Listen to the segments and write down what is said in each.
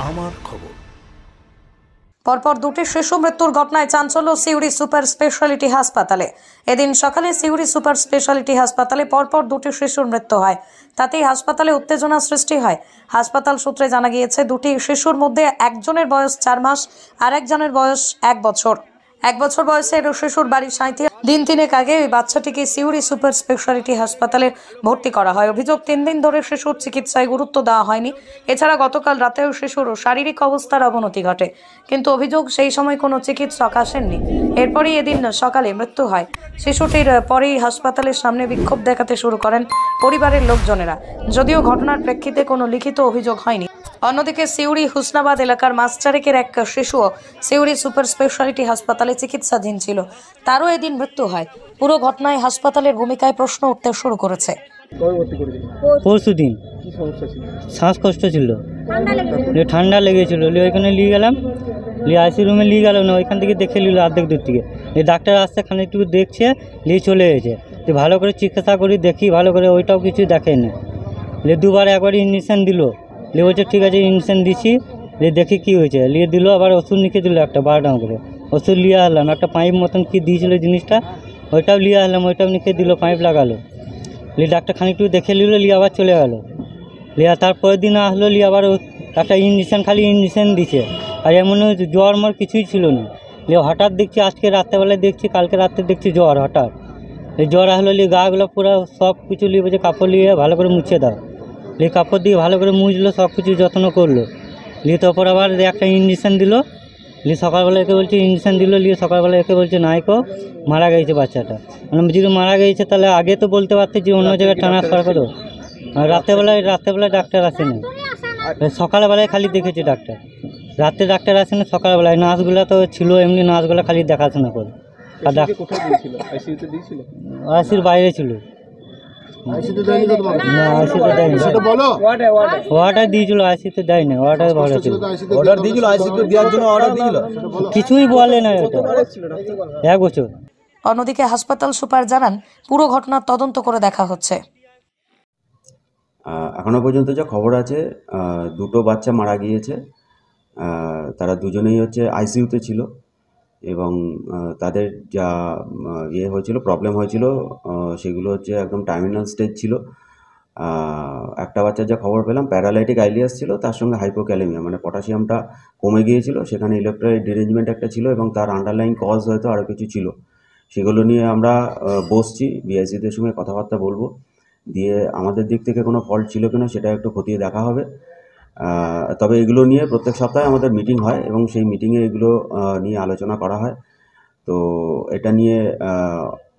আমার খবর। পরপর দুটি শিশু মৃত্যুর ঘটনায় চাঞ্চল্য সিউড়ি সুপার স্পেশালিটি হাসপাতালে। এদিন সকালে সিউড়ি সুপার স্পেশালিটি হাসপাতালে পরপর দুটি শিশুর মৃত্যু হয়। তাতেই হাসপাতালে উত্তেজনা সৃষ্টি হয়। হাসপাতাল সূত্রে জানা গিয়েছে, দুটি শিশুর মধ্যে একজনের বয়স 4 মাস আর একজনের বয়স 1 বছর। 1 বছর বয়সের শিশুর বাড়ি সাঁইথিয়া। দিন তিনেক আগে ওই বাচ্চাটিকে সিউড়ি সুপার স্পেশালিটি হাসপাতালে ভর্তি করা হয়। অভিযোগ, 3 দিন ধরে শিশুর চিকিৎসায় গুরুত্ব দেওয়া হয়নি। এছাড়া গতকাল রাতেও শিশুর শারীরিক অবস্থার অবনতি ঘটে, কিন্তু অভিযোগ সেই সময় কোনো চিকিৎসক আসেননি। এরপরই এদিন সকালে মৃত্যু হয় শিশুটির। পরেই হাসপাতালের সামনে বিক্ষোভ দেখাতে শুরু করেন পরিবারের লোকজনেরা, যদিও ঘটনার প্রেক্ষিতে কোনো লিখিত অভিযোগ হয়নি। অন্যদিকে সিউড়ি হুসনাবাদ এলাকার মাস চারেকের এক শিশুও সিউড়ি সুপার স্পেশালিটি হাসপাতালে চিকিৎসাধীন ছিল, তারও এদিন মৃত্যু হয়। পুরো ঘটনায় হাসপাতালের ভূমিকায় প্রশ্ন উঠতে শুরু করেছে। পরশুদিন শ্বাসকষ্ট ছিল, ঠান্ডা লেগেছিল, ওইখানে নিয়ে গেলাম, আইসি রুমে নিয়ে গেল না, ওইখান থেকে দেখে নিল অর্ধেক দূর থেকে। ডাক্তার আসতে খানিকটুকু দেখছে, নিয়ে চলে গেছে। তো ভালো করে চিকিৎসা করি, দেখি ভালো করে, ওইটাও কিছু দেখেনি। দুবার একবার ইঞ্জেকশন দিল, বলছে ঠিক আছে ইঞ্জেকশন দিচ্ছি, দেখি কী হয়েছে, নিয়ে দিল। আবার ওষুধ লিখে দিল একটা 12 টাকা করে ওষুধ নিয়ে আসলাম। একটা পাইপ মতন কি দিয়েছিল জিনিসটা, ওইটাও নিয়ে আসলাম, ওইটাও লিখে দিল, পাইপ লাগালো। ডাক্তার খানিকটুকু দেখে নিল, নিয়ে আবার চলে গেল। তারপরের দিন আসলো, আবার একটা ইঞ্জেকশন, খালি ইঞ্জেকশন দিছে। আর এমন জ্বর মর কিছুই ছিল না। হঠাৎ দেখছি আজকে রাত্রেবেলায় দেখছি, কালকে রাত্রে দেখছি জ্বর, হঠাৎ জ্বর আসলো। গাগুলো পুরো সব কিছু বলছে কাপড় নিয়ে ভালো করে মুছে দাও। কাপড় দিয়ে ভালো করে মুছলো, সব কিছু যত্ন করলো। তারপর আবার একটা ইঞ্জেকশন দিল। সকালবেলা একে বলছে ইঞ্জেকশন দিল, সকালবেলা একে বলছে নাইকো মারা গেছে বাচ্চাটা। মানে যদি মারা গেছে তাহলে আগে তো বলতে পারতে যে অন্য জায়গায় ট্রান্সফার করো। আর রাত্রেবেলায় ডাক্তার আসে না, সকালবেলায় খালি দেখেছে ডাক্তার। রাতে ডাক্তার আসে না, সকালবেলায় নার্সগুলো তো ছিল, এমনি নার্সগুলো খালি দেখাশোনা করে। আর আইসির বাইরে ছিল, অর্ডার দিয়েছিল, আইসিতে দেয় না, অর্ডার ভালো ছিল, অর্ডার দিয়েছিল, আইসিতে দেওয়ার জন্য অর্ডার দিয়েছিল, কিছুই বলে না, এটা 1 বছর। অন্যদিকে হাসপাতাল সুপার জানান, পুরো ঘটনার তদন্ত করে দেখা হচ্ছে। এখনো পর্যন্ত যা খবর আছে, দুটো বাচ্চা মারা গিয়েছে। তারা দুজনেই হচ্ছে আইসিইউতে ছিল, এবং তাদের যা হয়েছিল, প্রবলেম হয়েছিল, সেগুলো হচ্ছে একদম টার্মিনাল স্টেজ ছিল। একটা বাচ্চার যা খবর পেলাম, প্যারালাইটিক আইলিয়াস ছিল, তার সঙ্গে হাইপোক্যালেমিয়া, মানে পটাশিয়ামটা কমে গিয়েছিল, সেখানে ইলেকট্রোলাইট ডিরেঞ্জমেন্ট একটা ছিল, এবং তার আন্ডারলাইন কজ হয়তো আরও কিছু ছিল। সেগুলো নিয়ে আমরা বসছি, বিআইসিদের সঙ্গে কথাবার্তা বলবো, দিয়ে আমাদের দিক থেকে কোনো ফল্ট ছিল কিনা সেটা একটু খতিয়ে দেখা হবে। তবে এগুলো নিয়ে প্রত্যেক সপ্তাহে আমাদের মিটিং হয়, এবং সেই মিটিংয়ে এগুলো নিয়ে আলোচনা করা হয়। তো এটা নিয়ে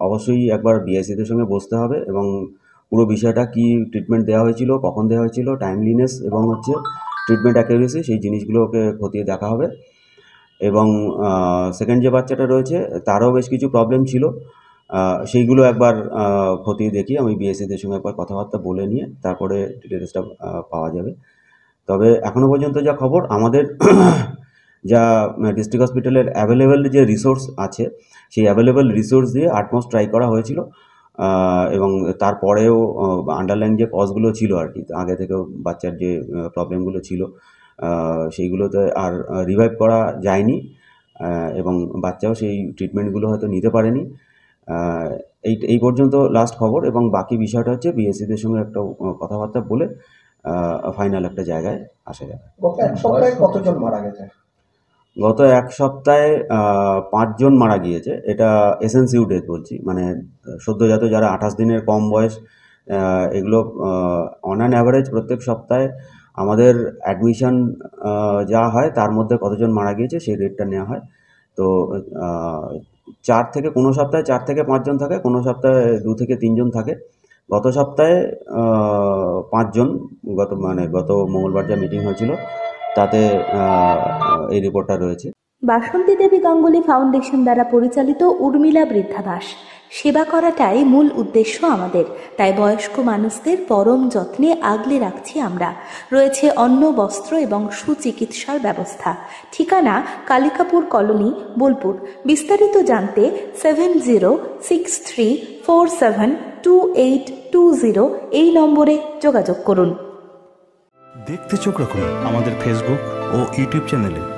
অবশ্যই একবার বিআইসিদের সঙ্গে বসতে হবে, এবং পুরো বিষয়টা কি ট্রিটমেন্ট দেওয়া হয়েছিল, কখন দেওয়া হয়েছিল, টাইমলিনেস এবং হচ্ছে ট্রিটমেন্ট অ্যাকুরেসি, সেই জিনিসগুলোকে খতিয়ে দেখা হবে। এবং সেকেন্ড যে বাচ্চাটা রয়েছে, তারও বেশ কিছু প্রবলেম ছিল, সেইগুলো একবার খতিয়ে দেখি। আমি বিএসসিদের সঙ্গে একবার কথাবার্তা বলে নিয়ে তারপরে ডিটেলসটা পাওয়া যাবে। তবে এখনও পর্যন্ত যা খবর, আমাদের যা ডিস্ট্রিক্ট হসপিটালের অ্যাভেলেবেল যে রিসোর্স আছে, সেই অ্যাভেলেবেল রিসোর্স দিয়ে আটমোস্ট ট্রাই করা হয়েছিল, এবং তারপরেও আন্ডারলাইন যে কজগুলো ছিল আর কি, আগে থেকেও বাচ্চার যে প্রবলেমগুলো ছিল, সেইগুলোতে আর রিভাইভ করা যায়নি, এবং বাচ্চাও সেই ট্রিটমেন্টগুলো হয়তো নিতে পারেনি। এই পর্যন্ত লাস্ট খবর, এবং বাকি বিষয়টা হচ্ছে বিএসসিদের সঙ্গে একটা কথাবার্তা বলে ফাইনাল একটা জায়গায় আসা যাবে। কতজন মারা গেছে? গত 1 সপ্তাহে 5 জন মারা গিয়েছে। এটা এসেন্সিউ ডেথ বলছি, মানে সদ্যজাত যারা 28 দিনের কম বয়স, এগুলো অন অ্যান অ্যাভারেজ প্রত্যেক সপ্তাহে আমাদের অ্যাডমিশন যা হয় তার মধ্যে কতজন মারা গিয়েছে সেই রেটটা নেওয়া হয়। তো 4 থেকে কোনো সপ্তাহে 4 থেকে 5 জন থাকে, কোনো সপ্তাহে 2 থেকে 3 জন থাকে। গত সপ্তাহে 5 জন, গত মঙ্গলবার যা মিটিং হয়েছিল তাতে এই রিপোর্টটা রয়েছে। বাসন্তী দেবী গাঙ্গুলি ফাউন্ডেশন দ্বারা পরিচালিত উর্মিলা বৃদ্ধাবাস সেবা করাটাই মূল উদ্দেশ্য আমাদের, তাই বয়স্ক মানুষদের পরম যত্নে আগলে রাখছি আমরা। রয়েছে অন্ন, বস্ত্র এবং সুচিকিৎসার ব্যবস্থা। ঠিকানা কালিকাপুর কলোনি, বোলপুর। বিস্তারিত জানতে 7063472820 এই নম্বরে যোগাযোগ করুন। দেখতে চোখ রাখুন আমাদের ফেসবুক, ও ইউটিউব চ্যানেলে